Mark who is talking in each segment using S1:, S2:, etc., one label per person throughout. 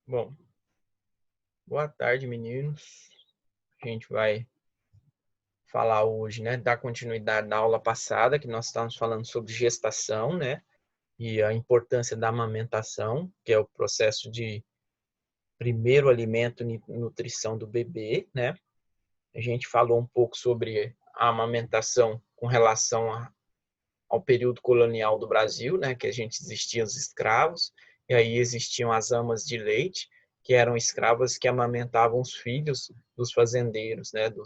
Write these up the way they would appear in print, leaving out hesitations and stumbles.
S1: Bom, boa tarde, meninos. A gente vai falar hoje, né, dar continuidade na aula passada, que nós estávamos falando sobre gestação, né, e a importância da amamentação, que é o processo de primeiro alimento e nutrição do bebê, né? A gente falou um pouco sobre a amamentação com relação ao período colonial do Brasil, né, que a gente existiam os escravos, e aí existiam as amas de leite, que eram escravas que amamentavam os filhos dos fazendeiros, né, do,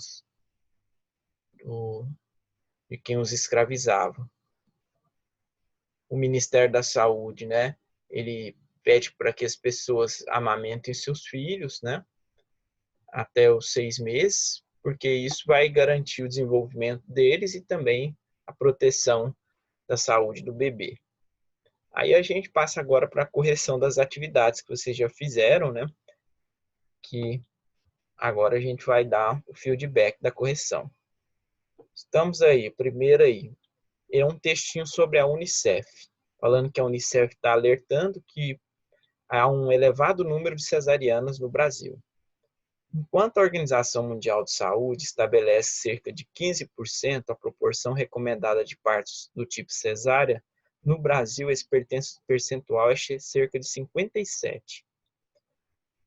S1: de quem os escravizava. O Ministério da Saúde, né, ele pede para que as pessoas amamentem seus filhos, né, até os 6 meses, porque isso vai garantir o desenvolvimento deles e também a proteção da saúde do bebê. Aí a gente passa agora para a correção das atividades que vocês já fizeram, né? Que agora a gente vai dar o feedback da correção. Estamos aí, primeiro aí, é um textinho sobre a Unicef, falando que a Unicef está alertando que há um elevado número de cesarianas no Brasil. Enquanto a Organização Mundial de Saúde estabelece cerca de 15% a proporção recomendada de partos do tipo cesárea, no Brasil esse percentual é cerca de 57%.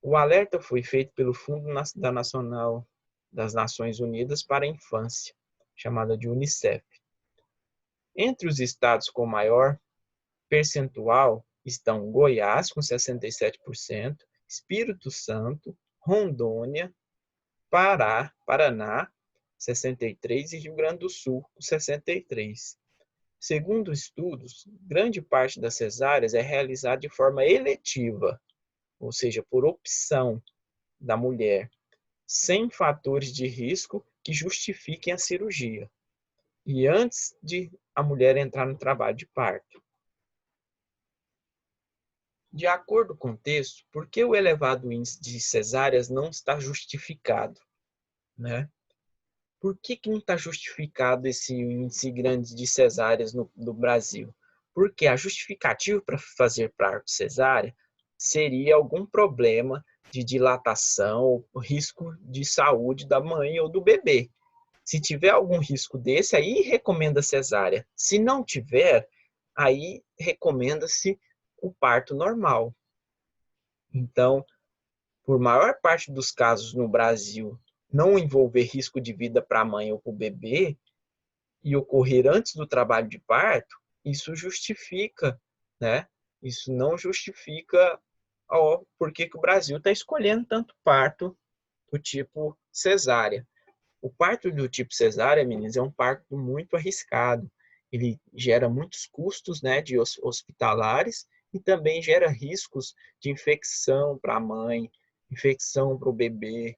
S1: O alerta foi feito pelo Fundo Nacional das Nações Unidas para a Infância, chamada de Unicef. Entre os estados com maior percentual estão Goiás, com 67%, Espírito Santo, Rondônia, Paraná, 63%, e Rio Grande do Sul, com 63%. Segundo estudos, grande parte das cesáreas é realizada de forma eletiva, ou seja, por opção da mulher, sem fatores de risco que justifiquem a cirurgia, e antes de a mulher entrar no trabalho de parto. De acordo com o texto, por que o elevado índice de cesáreas não está justificado, né? Por que não está justificado esse índice grande de cesáreas no Brasil? Porque a justificativa para fazer parto cesárea seria algum problema de dilatação, risco de saúde da mãe ou do bebê. Se tiver algum risco desse, aí recomenda cesárea. Se não tiver, aí recomenda-se o parto normal. Então, por maior parte dos casos no Brasil, não envolver risco de vida para a mãe ou para o bebê e ocorrer antes do trabalho de parto, isso justifica, né? Isso não justifica por que o Brasil está escolhendo tanto parto do tipo cesárea. O parto do tipo cesárea, meninas, é um parto muito arriscado. Ele gera muitos custos, né, de hospitalares e também gera riscos de infecção para a mãe, infecção para o bebê,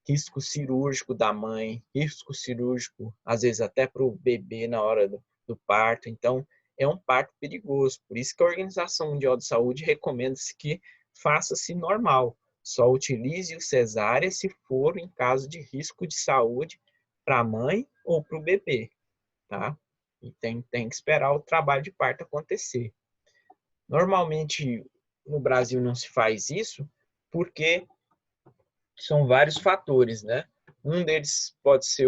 S1: risco cirúrgico da mãe, risco cirúrgico, às vezes até para o bebê na hora do parto. Então, é um parto perigoso. Por isso que a Organização Mundial de Saúde recomenda-se que faça-se normal. Só utilize o cesárea se for em caso de risco de saúde para a mãe ou para o bebê, tá? E tem que esperar o trabalho de parto acontecer. Normalmente, no Brasil não se faz isso porque são vários fatores, né? Um deles pode ser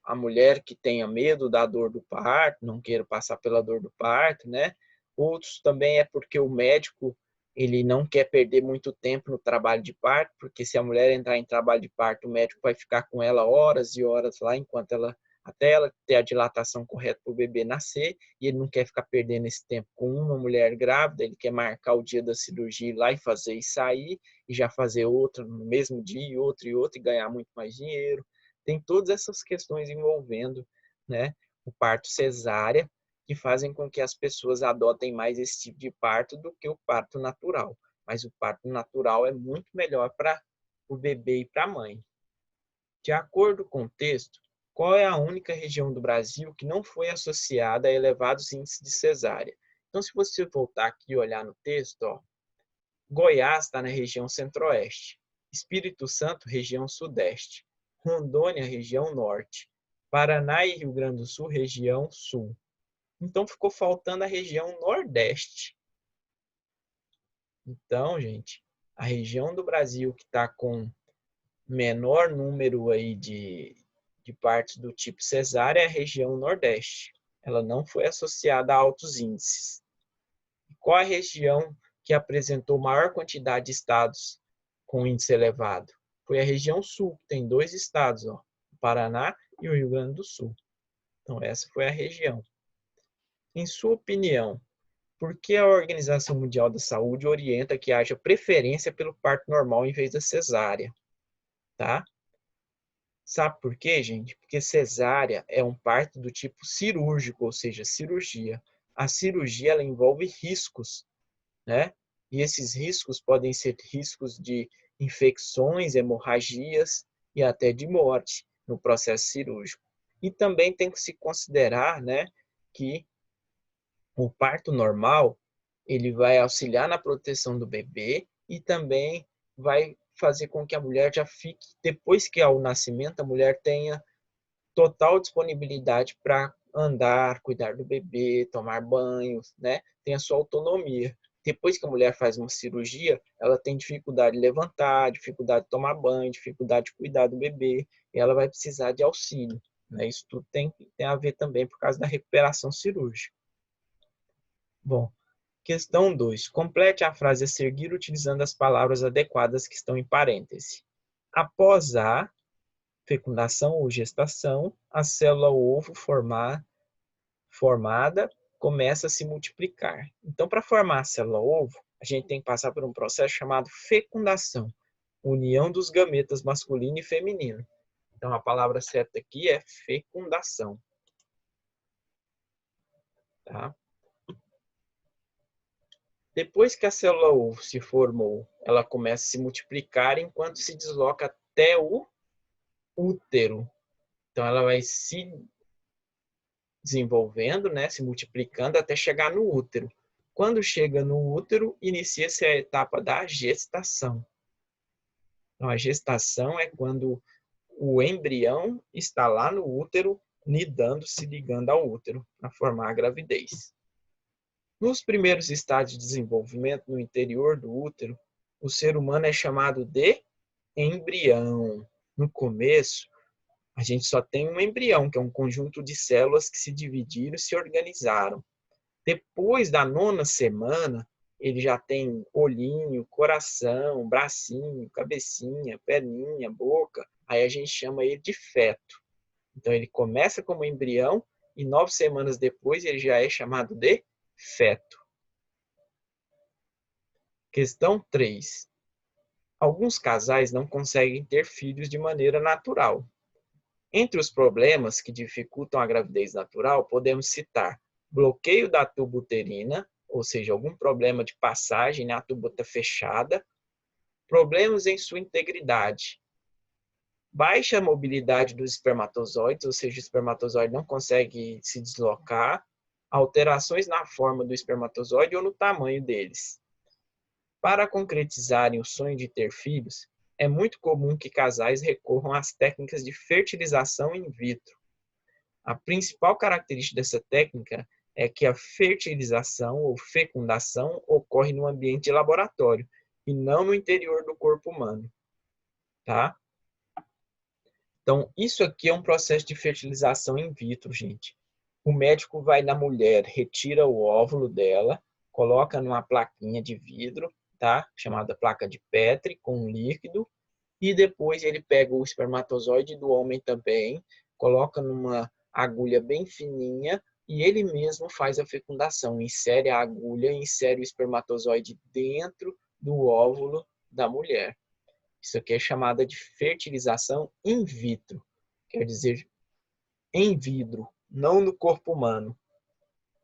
S1: a mulher que tenha medo da dor do parto, não queira passar pela dor do parto, né? Outros também é porque o médico ele não quer perder muito tempo no trabalho de parto, porque se a mulher entrar em trabalho de parto, o médico vai ficar com ela horas e horas lá enquanto ela até ela ter a dilatação correta para o bebê nascer, e ele não quer ficar perdendo esse tempo com uma mulher grávida, ele quer marcar o dia da cirurgia ir lá e fazer e sair, e já fazer outra no mesmo dia, e outra, e ganhar muito mais dinheiro. Tem todas essas questões envolvendo, né, o parto cesárea, que fazem com que as pessoas adotem mais esse tipo de parto do que o parto natural. Mas o parto natural é muito melhor para o bebê e para a mãe. De acordo com o texto, qual é a única região do Brasil que não foi associada a elevados índices de cesárea? Então, se você voltar aqui e olhar no texto, ó, Goiás está na região centro-oeste, Espírito Santo, região sudeste, Rondônia, região norte, Paraná e Rio Grande do Sul, região sul. Então, ficou faltando a região nordeste. Então, gente, A região do Brasil que está com menor número aí de partos do tipo cesárea é a região Nordeste. Ela não foi associada a altos índices. Qual a região que apresentou maior quantidade de estados com índice elevado? Foi a região Sul, que tem 2 estados, ó, o Paraná e o Rio Grande do Sul. Então, essa foi a região. Em sua opinião, por que a Organização Mundial da Saúde orienta que haja preferência pelo parto normal em vez da cesárea? Tá? Sabe por quê, gente? Porque cesárea é um parto do tipo cirúrgico, ou seja, cirurgia. A cirurgia ela envolve riscos, né? E esses riscos podem ser riscos de infecções, hemorragias e até de morte no processo cirúrgico. E também tem que se considerar, né, que o parto normal ele vai auxiliar na proteção do bebê e também vai fazer com que a mulher já fique, depois que ao nascimento, a mulher tenha total disponibilidade para andar, cuidar do bebê, tomar banhos, né? Tem a sua autonomia. Depois que a mulher faz uma cirurgia, ela tem dificuldade de levantar, dificuldade de tomar banho, dificuldade de cuidar do bebê, e ela vai precisar de auxílio, né? Isso tudo tem a ver também por causa da recuperação cirúrgica. Bom, questão 2. Complete a frase a seguir utilizando as palavras adequadas que estão em parêntese. Após a fecundação ou gestação, a célula ovo formada começa a se multiplicar. Então, para formar a célula ovo, a gente tem que passar por um processo chamado fecundação, união dos gametas masculino e feminino. Então, a palavra certa aqui é fecundação. Tá? Depois que a célula ovo se formou, ela começa a se multiplicar enquanto se desloca até o útero. Então, ela vai se desenvolvendo, né, se multiplicando até chegar no útero. Quando chega no útero, inicia-se a etapa da gestação. Então, a gestação é quando o embrião está lá no útero, nidando, se ligando ao útero, para formar a gravidez. Nos primeiros estágios de desenvolvimento no interior do útero, o ser humano é chamado de embrião. No começo, a gente só tem um embrião, que é um conjunto de células que se dividiram e se organizaram. Depois da 9ª semana, ele já tem olhinho, coração, bracinho, cabecinha, perninha, boca. Aí a gente chama ele de feto. Então ele começa como embrião e 9 semanas depois ele já é chamado de feto. Questão 3. Alguns casais não conseguem ter filhos de maneira natural. Entre os problemas que dificultam a gravidez natural, podemos citar bloqueio da tuba uterina, ou seja, algum problema de passagem, né? A tuba está fechada, problemas em sua integridade, baixa mobilidade dos espermatozoides, ou seja, o espermatozoide não consegue se deslocar, alterações na forma do espermatozoide ou no tamanho deles. Para concretizarem o sonho de ter filhos, é muito comum que casais recorram às técnicas de fertilização in vitro. A principal característica dessa técnica é que a fertilização ou fecundação ocorre no ambiente de laboratório e não no interior do corpo humano, tá? Então, isso aqui é um processo de fertilização in vitro, gente. O médico vai na mulher, retira o óvulo dela, coloca numa plaquinha de vidro, tá? Chamada placa de Petri, com um líquido, e depois ele pega o espermatozoide do homem também, coloca numa agulha bem fininha e ele mesmo faz a fecundação, insere a agulha, insere o espermatozoide dentro do óvulo da mulher. Isso aqui é chamada de fertilização in vitro, quer dizer em vidro, não no corpo humano,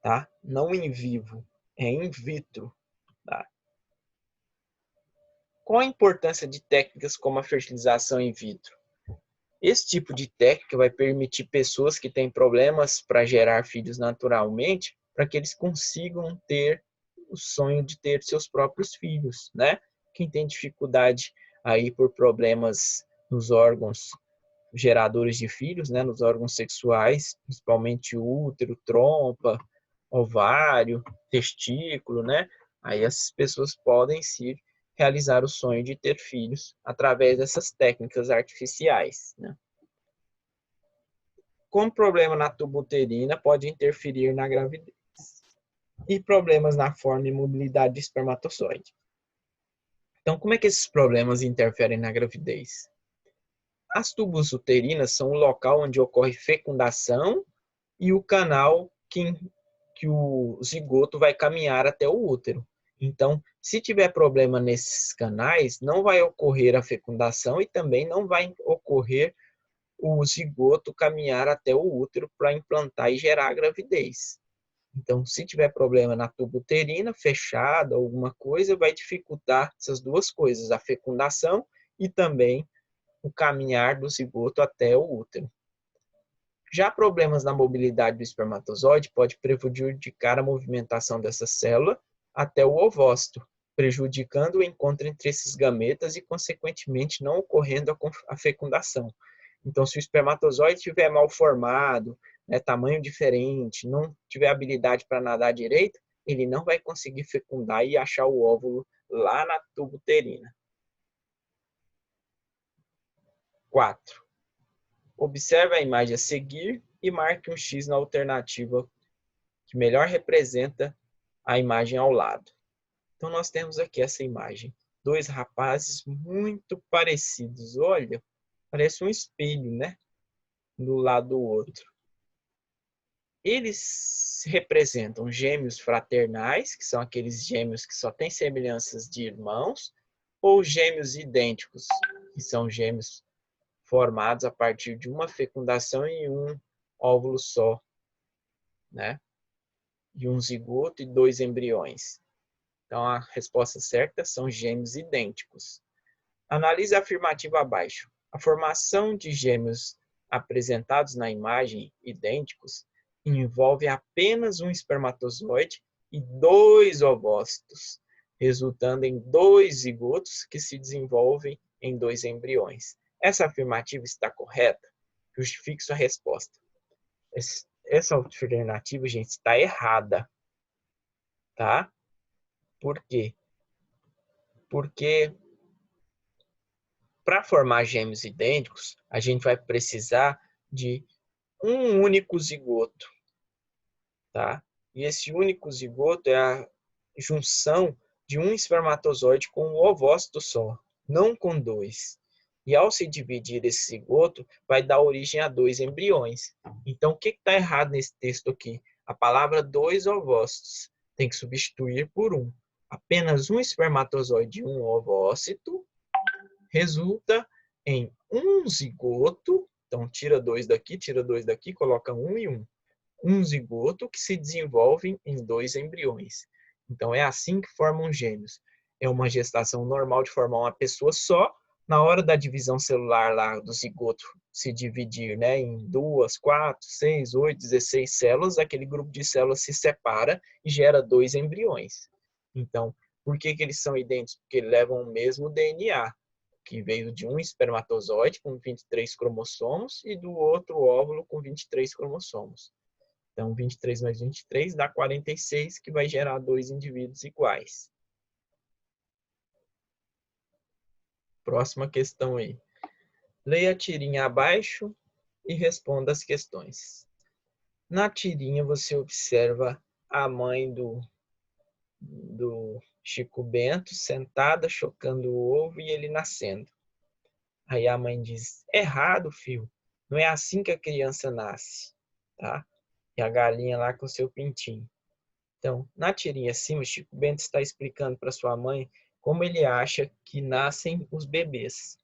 S1: tá? Não em vivo, é in vitro, tá? Qual a importância de técnicas como a fertilização in vitro? Esse tipo de técnica vai permitir pessoas que têm problemas para gerar filhos naturalmente, para que eles consigam ter o sonho de ter seus próprios filhos, né? Quem tem dificuldade aí por problemas nos órgãos geradores de filhos, né? Nos órgãos sexuais, principalmente útero, trompa, ovário, testículo, né? Aí essas pessoas podem se realizar o sonho de ter filhos através dessas técnicas artificiais, né? Como problema na tuba uterina pode interferir na gravidez e problemas na forma e mobilidade do espermatozoide. Então, como é que esses problemas interferem na gravidez? As tubas uterinas são o local onde ocorre fecundação e o canal que o zigoto vai caminhar até o útero. Então, se tiver problema nesses canais, não vai ocorrer a fecundação e também não vai ocorrer o zigoto caminhar até o útero para implantar e gerar a gravidez. Então, se tiver problema na tuba uterina fechada, alguma coisa, vai dificultar essas duas coisas, a fecundação e também o caminhar do zigoto até o útero. Já problemas na mobilidade do espermatozoide pode prejudicar a movimentação dessa célula até o ovócito, prejudicando o encontro entre esses gametas e, consequentemente, não ocorrendo a fecundação. Então, se o espermatozoide estiver mal formado, né, tamanho diferente, não tiver habilidade para nadar direito, ele não vai conseguir fecundar e achar o óvulo lá na tuba uterina. 4. Observe a imagem a seguir e marque um X na alternativa que melhor representa a imagem ao lado. Então, nós temos aqui essa imagem. Dois rapazes muito parecidos. Olha, parece um espelho, né? Do lado do outro. Eles representam gêmeos fraternais, que são aqueles gêmeos que só têm semelhanças de irmãos, ou gêmeos idênticos, que são gêmeos formados a partir de uma fecundação em um óvulo só, né? E um zigoto e 2 embriões. Então, a resposta certa são gêmeos idênticos. Analise a afirmativa abaixo. A formação de gêmeos apresentados na imagem idênticos envolve apenas um espermatozoide e 2 ovócitos, resultando em 2 zigotos que se desenvolvem em 2 embriões. Essa afirmativa está correta? Justifique sua resposta. Essa alternativa, gente, está errada. Tá? Por quê? Porque para formar gêmeos idênticos, a gente vai precisar de um único zigoto. Tá? E esse único zigoto é a junção de um espermatozoide com um ovócito só, não com 2. E ao se dividir esse zigoto, vai dar origem a 2 embriões. Então, o que está errado nesse texto aqui? A palavra 2 ovócitos tem que substituir por 1. Apenas um espermatozoide e um ovócito resulta em um zigoto. Então, tira 2 daqui, coloca 1 e 1. Um zigoto que se desenvolve em 2 embriões. Então, é assim que formam gêmeos. É uma gestação normal de formar uma pessoa só. Na hora da divisão celular lá do zigoto se dividir, né, em 2, 4, 6, 8, 16 células, aquele grupo de células se separa e gera 2 embriões. Então, por que eles são idênticos? Porque eles levam o mesmo DNA, que veio de um espermatozoide com 23 cromossomos e do outro óvulo com 23 cromossomos. Então, 23 mais 23 dá 46, que vai gerar 2 indivíduos iguais. Próxima questão aí. Leia a tirinha abaixo e responda as questões. Na tirinha, você observa a mãe do Chico Bento sentada, chocando o ovo e ele nascendo. Aí a mãe diz, errado, filho. Não é assim que a criança nasce. Tá? E a galinha lá com o seu pintinho. Então, na tirinha acima, Chico Bento está explicando para sua mãe como ele acha que nascem os bebês.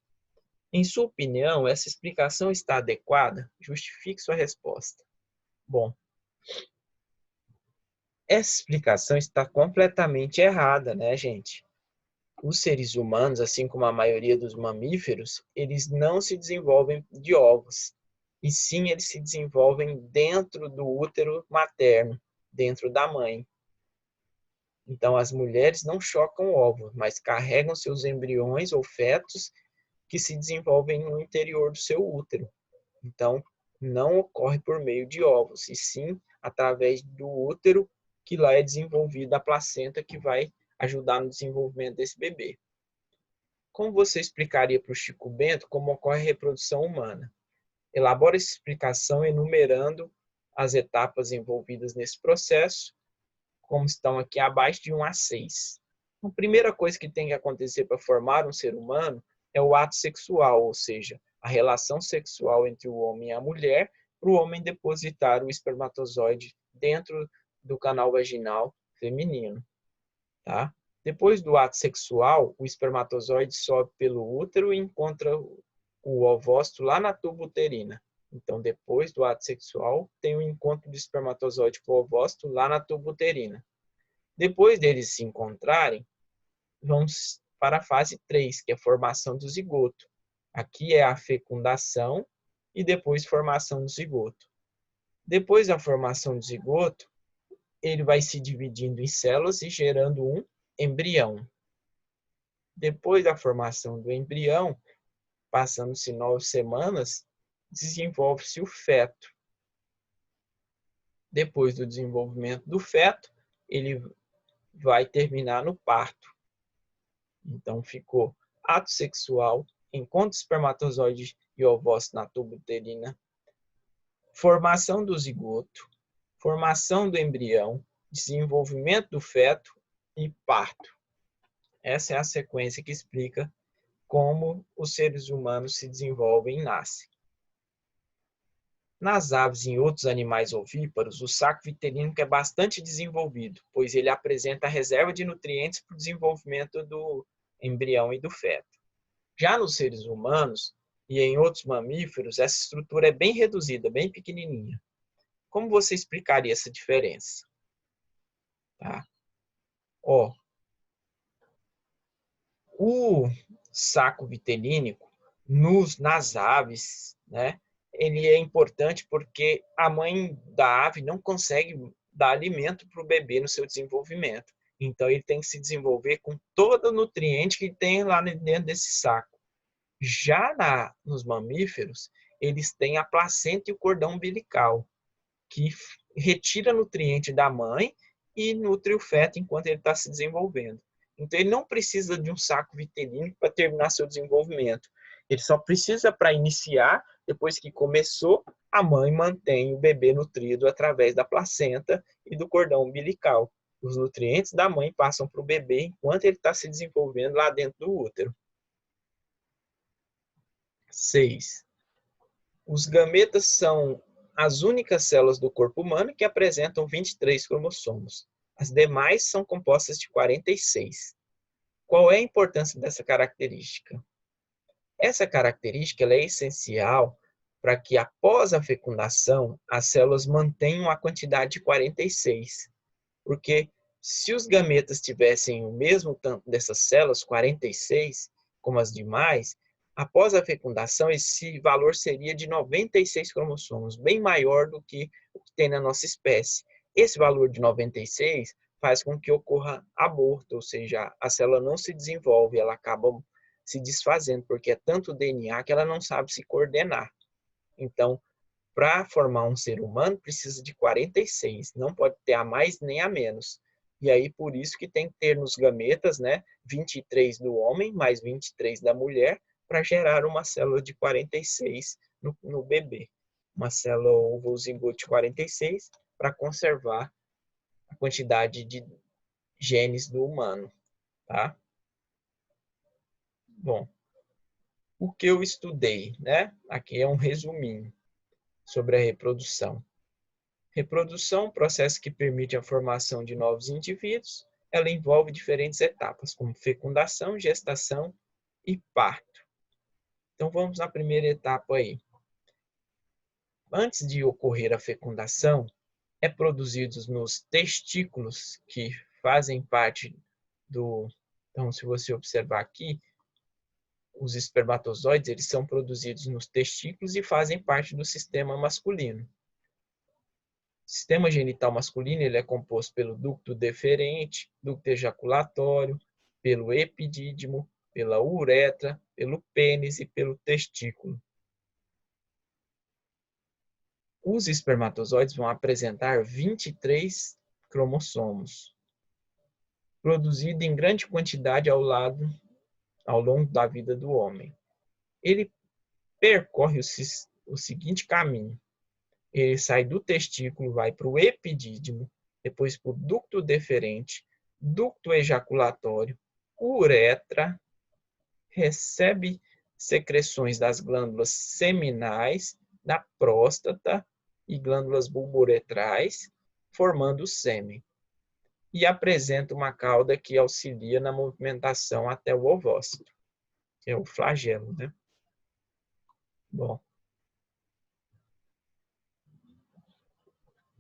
S1: Em sua opinião, essa explicação está adequada? Justifique sua resposta. Bom, essa explicação está completamente errada, né, gente? Os seres humanos, assim como a maioria dos mamíferos, eles não se desenvolvem de ovos. E sim, eles se desenvolvem dentro do útero materno, dentro da mãe. Então, as mulheres não chocam ovos, mas carregam seus embriões ou fetos que se desenvolvem no interior do seu útero. Então, não ocorre por meio de ovos, e sim através do útero, que lá é desenvolvida a placenta que vai ajudar no desenvolvimento desse bebê. Como você explicaria para o Chico Bento como ocorre a reprodução humana? Elabora essa explicação enumerando as etapas envolvidas nesse processo, como estão aqui abaixo de 1 a 6. A primeira coisa que tem que acontecer para formar um ser humano é o ato sexual, ou seja, a relação sexual entre o homem e a mulher, para o homem depositar o espermatozoide dentro do canal vaginal feminino. Tá? Depois do ato sexual, o espermatozoide sobe pelo útero e encontra o ovócito lá na tuba uterina. Então, depois do ato sexual, tem o encontro do espermatozoide com o ovócito lá na tuba uterina. Depois deles se encontrarem, vamos para a fase 3, que é a formação do zigoto. Aqui é a fecundação e depois formação do zigoto. Depois da formação do zigoto, ele vai se dividindo em células e gerando um embrião. Depois da formação do embrião, passando-se 9 semanas, desenvolve-se o feto. Depois do desenvolvimento do feto, ele vai terminar no parto. Então, ficou ato sexual, encontro de espermatozoide e ovócito na tuba uterina, formação do zigoto, formação do embrião, desenvolvimento do feto e parto. Essa é a sequência que explica como os seres humanos se desenvolvem e nascem. Nas aves e em outros animais ovíparos, o saco vitelínico é bastante desenvolvido, pois ele apresenta a reserva de nutrientes para o desenvolvimento do embrião e do feto. Já nos seres humanos e em outros mamíferos, essa estrutura é bem reduzida, bem pequenininha. Como você explicaria essa diferença? Tá? O saco vitelínico nas aves, né, ele é importante porque a mãe da ave não consegue dar alimento para o bebê no seu desenvolvimento. Então, ele tem que se desenvolver com todo o nutriente que tem lá dentro desse saco. Já nos mamíferos, eles têm a placenta e o cordão umbilical, que retira nutriente da mãe e nutre o feto enquanto ele está se desenvolvendo. Então, ele não precisa de um saco vitelínico para terminar seu desenvolvimento. Ele só precisa para iniciar, depois que começou, a mãe mantém o bebê nutrido através da placenta e do cordão umbilical. Os nutrientes da mãe passam para o bebê enquanto ele está se desenvolvendo lá dentro do útero. 6. Os gametas são as únicas células do corpo humano que apresentam 23 cromossomos. As demais são compostas de 46. Qual é a importância dessa característica? Essa característica ela é essencial para que, após a fecundação, as células mantenham a quantidade de 46. Porque se os gametas tivessem o mesmo tanto dessas células, 46, como as demais, após a fecundação, esse valor seria de 96 cromossomos, bem maior do que o que tem na nossa espécie. Esse valor de 96 faz com que ocorra aborto, ou seja, a célula não se desenvolve, ela acaba se desfazendo, porque é tanto DNA que ela não sabe se coordenar. Então, para formar um ser humano, precisa de 46, não pode ter a mais nem a menos. E aí, por isso que tem que ter nos gametas, né, 23 do homem mais 23 da mulher, para gerar uma célula de 46 no bebê. Uma célula ovozigote de 46 para conservar a quantidade de genes do humano, tá? Bom, o que eu estudei, né? Aqui é um resuminho sobre a reprodução. Reprodução é um processo que permite a formação de novos indivíduos. Ela envolve diferentes etapas, como fecundação, gestação e parto. Então, vamos na primeira etapa aí. Antes de ocorrer a fecundação, é produzidos nos testículos, que fazem parte do... Então, se você observar aqui, os espermatozoides eles são produzidos nos testículos e fazem parte do sistema masculino. O sistema genital masculino ele é composto pelo ducto deferente, ducto ejaculatório, pelo epidídimo, pela uretra, pelo pênis e pelo testículo. Os espermatozoides vão apresentar 23 cromossomos, produzido em grande quantidade ao lado ao longo da vida do homem. Ele percorre o seguinte caminho. Ele sai do testículo, vai para o epidídimo, depois para o ducto deferente, ducto ejaculatório, uretra, recebe secreções das glândulas seminais, da próstata e glândulas bulbouretrais, formando o sêmen. E apresenta uma cauda que auxilia na movimentação até o ovócito, que é o flagelo, né? Bom,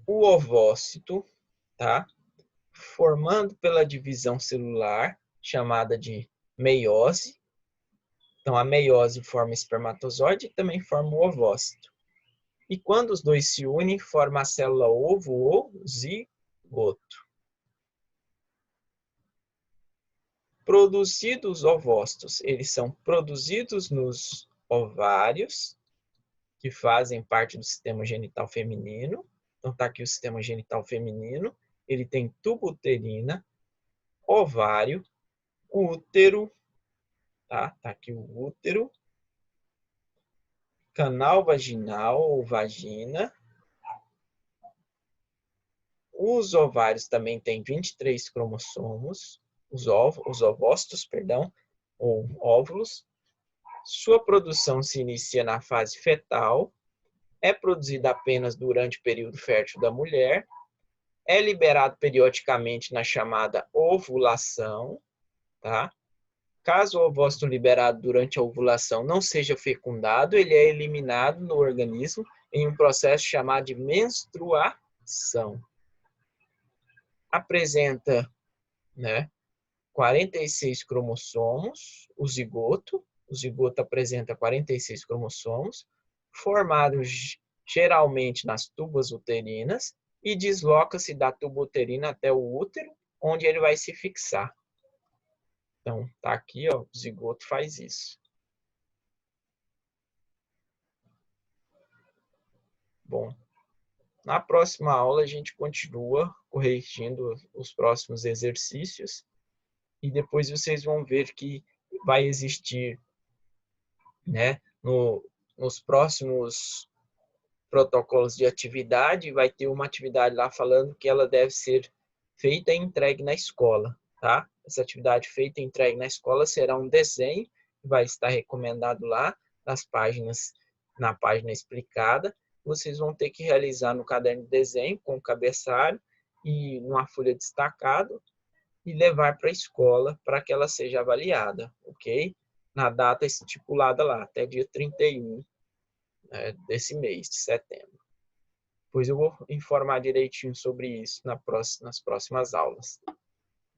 S1: o ovócito, tá? Formando pela divisão celular, chamada de meiose. Então, a meiose forma espermatozoide e também forma o ovócito. E quando os dois se unem, forma a célula ovo ou zigoto. Produzidos os ovócitos, eles são produzidos nos ovários, que fazem parte do sistema genital feminino. Então, está aqui o sistema genital feminino. Ele tem tubo uterina, ovário, útero, tá? Tá aqui o útero, canal vaginal ou vagina. Os ovários também têm 23 cromossomos, os ovócitos, perdão, ou óvulos. Sua produção se inicia na fase fetal, é produzida apenas durante o período fértil da mulher, é liberado periodicamente na chamada ovulação, tá? Caso o ovócito liberado durante a ovulação não seja fecundado, ele é eliminado no organismo em um processo chamado de menstruação. Apresenta, né, 46 cromossomos, o zigoto apresenta 46 cromossomos, formados geralmente nas tubas uterinas, e desloca-se da tuba uterina até o útero, onde ele vai se fixar. Então, tá aqui, ó, o zigoto faz isso. Bom, na próxima aula a gente continua corrigindo os próximos exercícios e depois vocês vão ver que vai existir, né, nos próximos protocolos de atividade, vai ter uma atividade lá falando que ela deve ser feita e entregue na escola, tá? Essa atividade feita e entregue na escola será um desenho que vai estar recomendado lá na página explicada. Vocês vão ter que realizar no caderno de desenho com o cabeçalho e numa folha destacada e levar para a escola para que ela seja avaliada, ok? Na data estipulada lá, até dia 31 desse mês de setembro. Pois eu vou informar direitinho sobre isso nas próximas aulas.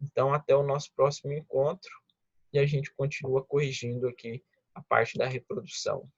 S1: Então, até o nosso próximo encontro e a gente continua corrigindo aqui a parte da reprodução.